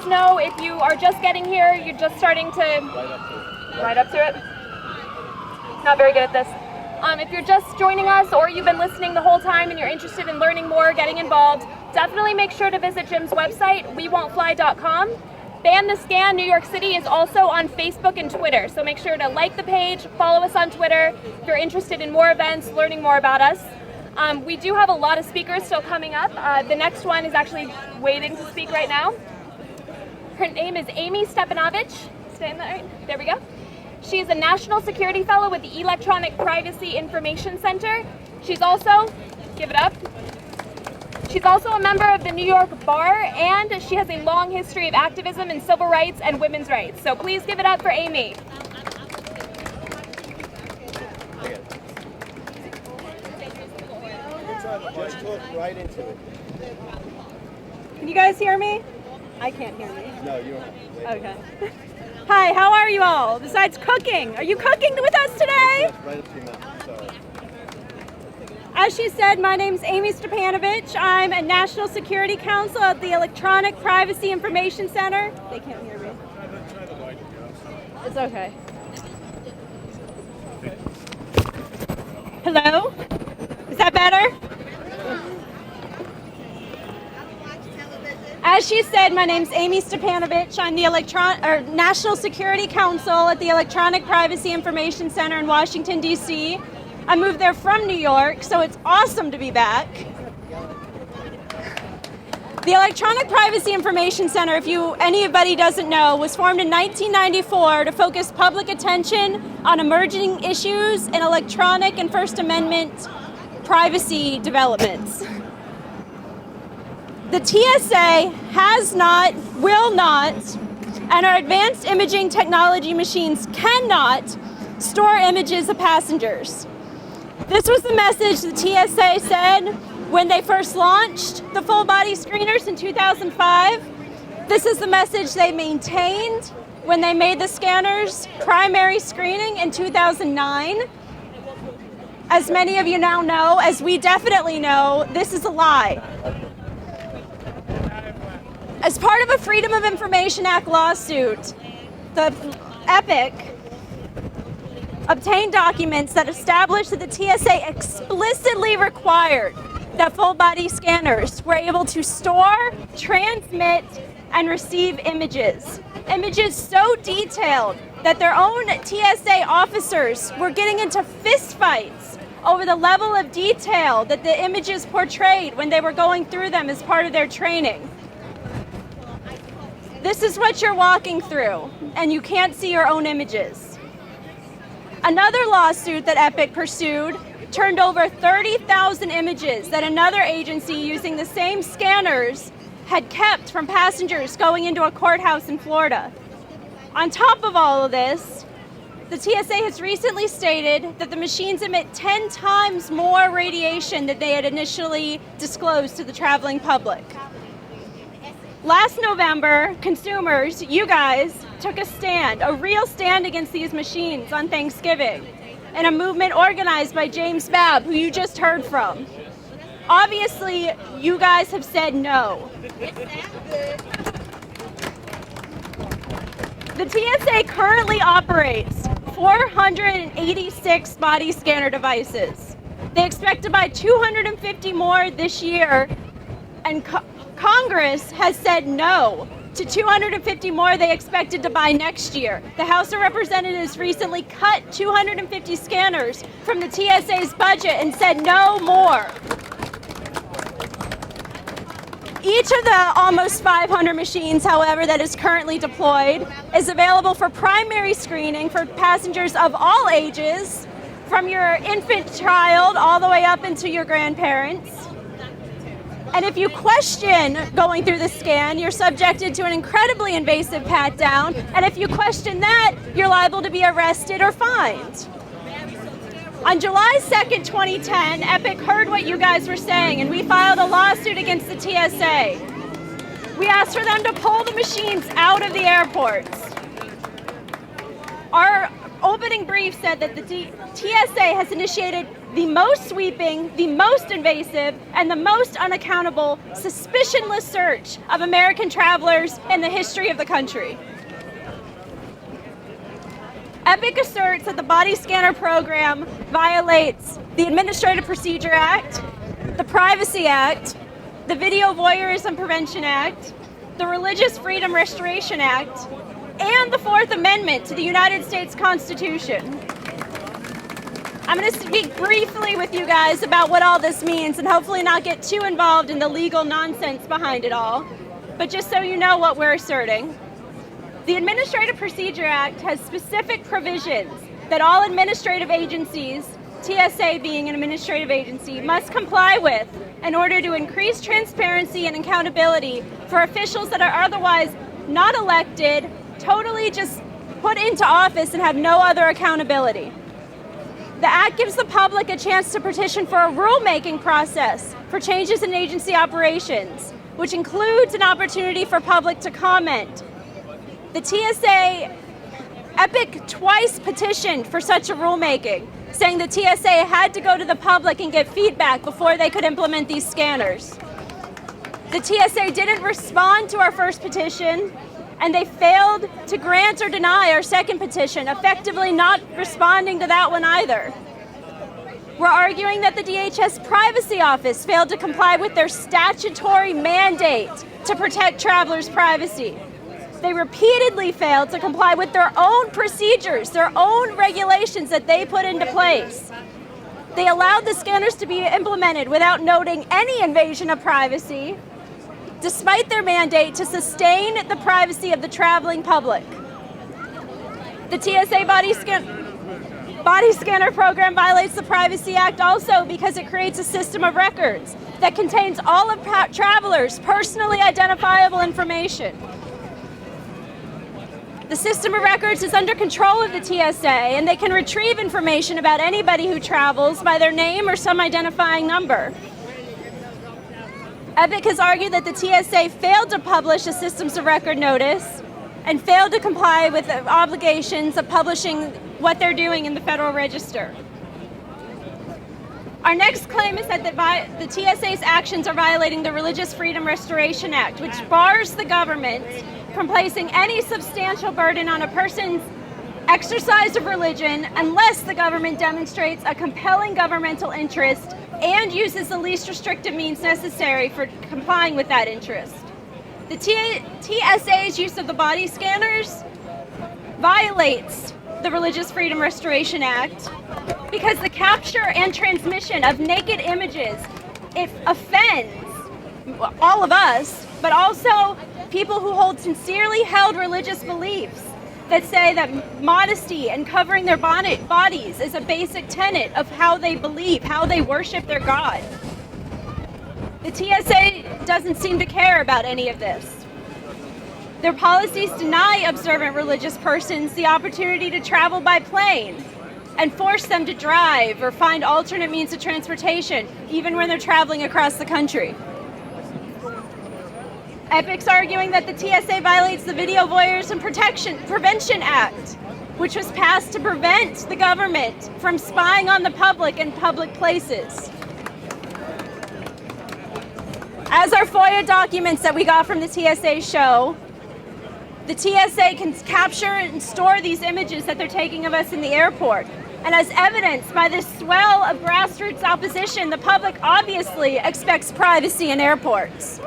guys know if you are just getting here, you're just starting to... Right up to it. Not very good at this. If you're just joining us or you've been listening the whole time and you're interested in learning more, getting involved, definitely make sure to visit Jim's website, wewon'tfly.com. Ban the Scan New York City is also on Facebook and Twitter, so make sure to like the page, follow us on Twitter if you're interested in more events, learning more about us. We do have a lot of speakers still coming up. The next one is actually waiting to speak right now. Her name is Amy Stepanovich. Saying that right? There we go. She is a National Security Fellow with the Electronic Privacy Information Center. She's also, give it up, she's also a member of the New York Bar, and she has a long history of activism in civil rights and women's rights. So please give it up for Amy. Just talk right into it. Can you guys hear me? I can't hear me. No, you don't. Okay. Hi, how are you all? Besides cooking, are you cooking with us today? Right up to your mouth. Sorry. As she said, my name's Amy Stepanovich. I'm a National Security Counsel at the Electronic Privacy Information Center. They can't hear me. It's okay. Hello? Is that better? As she said, my name's Amy Stepanovich. I'm the National Security Counsel at the Electronic Privacy Information Center in Washington, D.C. I moved there from New York, so it's awesome to be back. The Electronic Privacy Information Center, if anybody doesn't know, was formed in 1994 to focus public attention on emerging issues in electronic and First Amendment privacy developments. The TSA has not, will not, and our advanced imaging technology machines cannot store images of passengers. This was the message the TSA said when they first launched the full body screeners in 2005. This is the message they maintained when they made the scanners primary screening in 2009. As many of you now know, as we definitely know, this is a lie. As part of a Freedom of Information Act lawsuit, the EPIC obtained documents that established that the TSA explicitly required that full-body scanners were able to store, transmit, and receive images. Images so detailed that their own TSA officers were getting into fistfights over the level of detail that the images portrayed when they were going through them as part of their training. This is what you're walking through, and you can't see your own images. Another lawsuit that EPIC pursued turned over 30,000 images that another agency using the same scanners had kept from passengers going into a courthouse in Florida. On top of all of this, the TSA has recently stated that the machines emit 10 times more radiation than they had initially disclosed to the traveling public. Last November, consumers, you guys, took a stand, a real stand against these machines on Thanksgiving, in a movement organized by James Babb, who you just heard from. Obviously, you guys have said no. The TSA currently operates 486 body scanner devices. They expect to buy 250 more this year, and Congress has said no to 250 more they expected to buy next year. The House of Representatives recently cut 250 scanners from the TSA's budget and said no more. Each of the almost 500 machines, however, that is currently deployed is available for primary screening for passengers of all ages, from your infant child all the way up into your grandparents. And if you question going through the scan, you're subjected to an incredibly invasive pat-down. And if you question that, you're liable to be arrested or fined. On July 2nd, 2010, EPIC heard what you guys were saying, and we filed a lawsuit against the TSA. We asked for them to pull the machines out of the airports. Our opening brief said that the TSA has initiated the most sweeping, the most invasive, and the most unaccountable, suspicionless search of American travelers in the history of the country. EPIC asserts that the body scanner program violates the Administrative Procedure Act, the Privacy Act, the Video Voyeurism Prevention Act, the Religious Freedom Restoration Act, and the Fourth Amendment to the United States Constitution. I'm going to speak briefly with you guys about what all this means and hopefully not get too involved in the legal nonsense behind it all, but just so you know what we're asserting. The Administrative Procedure Act has specific provisions that all administrative agencies, TSA being an administrative agency, must comply with in order to increase transparency and accountability for officials that are otherwise not elected, totally just put into office and have no other accountability. The Act gives the public a chance to petition for a rulemaking process for changes in agency operations, which includes an opportunity for public to comment. The TSA, EPIC twice petitioned for such a rulemaking, saying the TSA had to go to the public and get feedback before they could implement these scanners. The TSA didn't respond to our first petition, and they failed to grant or deny our second petition, effectively not responding to that one either. We're arguing that the DHS Privacy Office failed to comply with their statutory mandate to protect travelers' privacy. They repeatedly failed to comply with their own procedures, their own regulations that they put into place. They allowed the scanners to be implemented without noting any invasion of privacy, despite their mandate to sustain the privacy of the traveling public. The TSA body scanner program violates the Privacy Act also because it creates a system of records that contains all of travelers' personally identifiable information. The system of records is under control of the TSA, and they can retrieve information about anybody who travels by their name or some identifying number. EPIC has argued that the TSA failed to publish a systems of record notice and failed to comply with the obligations of publishing what they're doing in the Federal Register. Our next claim is that the TSA's actions are violating the Religious Freedom Restoration Act, which bars the government from placing any substantial burden on a person's exercise of religion unless the government demonstrates a compelling governmental interest and uses the least restrictive means necessary for complying with that interest. The TSA's use of the body scanners violates the Religious Freedom Restoration Act because the capture and transmission of naked images, it offends all of us, but also people who hold sincerely held religious beliefs that say that modesty and covering their bodies is a basic tenet of how they believe, how they worship their God. The TSA doesn't seem to care about any of this. Their policies deny observant religious persons the opportunity to travel by plane and force them to drive or find alternate means of transportation, even when they're traveling across the country. EPIC's arguing that the TSA violates the Video Voyeurism Prevention Act, which was passed to prevent the government from spying on the public in public places. As our FOIA documents that we got from the TSA show, the TSA can capture and store these images that they're taking of us in the airport. And as evidenced by this swell of grassroots opposition, the public obviously expects privacy in airports.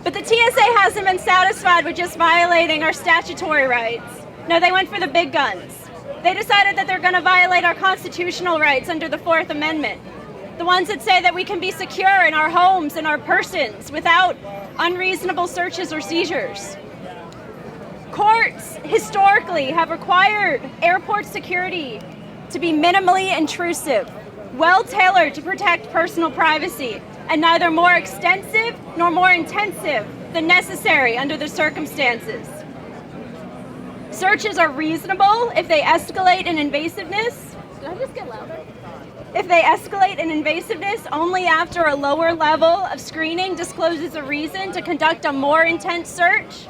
But the TSA hasn't been satisfied with just violating our statutory rights. No, they went for the big guns. They decided that they're going to violate our constitutional rights under the Fourth Amendment. The ones that say that we can be secure in our homes and our persons without unreasonable searches or seizures. Courts historically have required airport security to be minimally intrusive, well-tailored to protect personal privacy, and neither more extensive nor more intensive than necessary under the circumstances. Searches are reasonable if they escalate in invasiveness. Did I just get louder? If they escalate in invasiveness only after a lower level of screening discloses a reason to conduct a more intense search.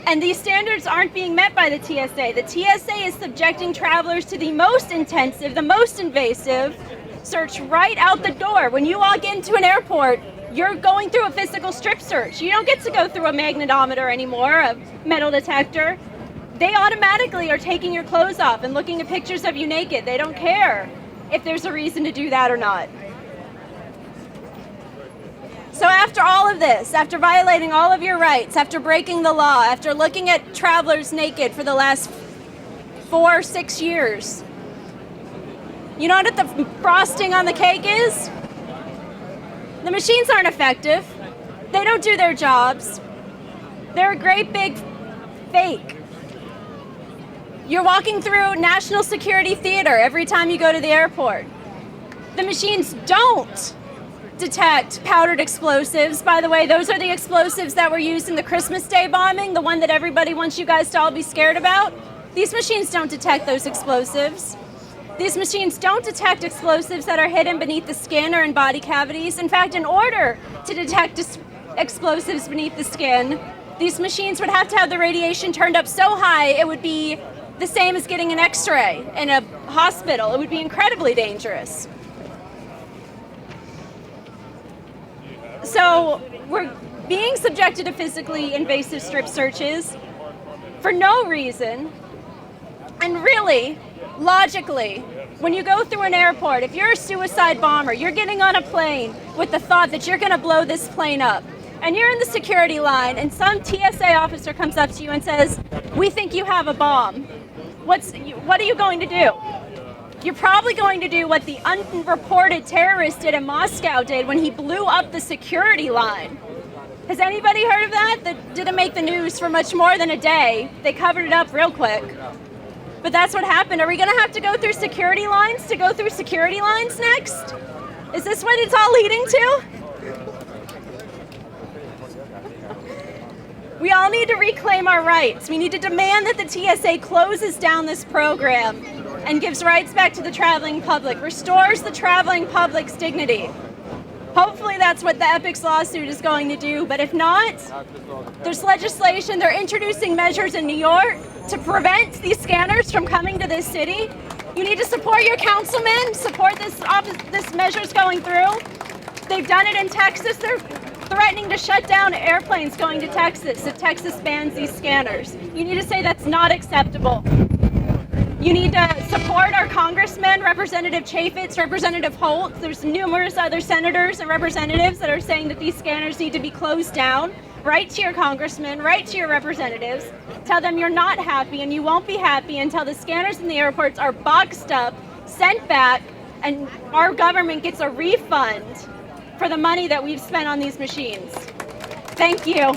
And these standards aren't being met by the TSA. The TSA is subjecting travelers to the most intensive, the most invasive search right out the door. When you walk into an airport, you're going through a physical strip search. You don't get to go through a magnetometer anymore, a metal detector. They automatically are taking your clothes off and looking at pictures of you naked. They don't care if there's a reason to do that or not. So after all of this, after violating all of your rights, after breaking the law, after looking at travelers naked for the last 4 or 6 years, you know what the frosting on the cake is? The machines aren't effective. They don't do their jobs. They're a great big fake. You're walking through National Security Theater every time you go to the airport. The machines don't detect powdered explosives. By the way, those are the explosives that were used in the Christmas Day bombing, the one that everybody wants you guys to all be scared about. These machines don't detect those explosives. These machines don't detect explosives that are hidden beneath the skin or in body cavities. In fact, in order to detect explosives beneath the skin, these machines would have to have the radiation turned up so high it would be the same as getting an X-ray in a hospital. It would be incredibly dangerous. So we're being subjected to physically invasive strip searches for no reason. And really, logically, when you go through an airport, if you're a suicide bomber, you're getting on a plane with the thought that you're going to blow this plane up. And you're in the security line and some TSA officer comes up to you and says, "We think you have a bomb." What are you going to do? You're probably going to do what the unreported terrorist did in Moscow did when he blew up the security line. Has anybody heard of that? That didn't make the news for much more than a day. They covered it up real quick. But that's what happened. Are we going to have to go through security lines to go through security lines next? Is this what it's all leading to? We all need to reclaim our rights. We need to demand that the TSA closes down this program and gives rights back to the traveling public, restores the traveling public's dignity. Hopefully that's what the Epic's lawsuit is going to do, but if not, there's legislation. They're introducing measures in New York to prevent these scanners from coming to this city. You need to support your councilmen, support this measures going through. They've done it in Texas. They're threatening to shut down airplanes going to Texas if Texas bans these scanners. You need to say that's not acceptable. You need to support our congressmen, Representative Chaffetz, Representative Holt. There's numerous other senators and representatives that are saying that these scanners need to be closed down. Write to your congressmen, write to your representatives. Tell them you're not happy and you won't be happy until the scanners in the airports are boxed up, sent back, and our government gets a refund for the money that we've spent on these machines. Thank you.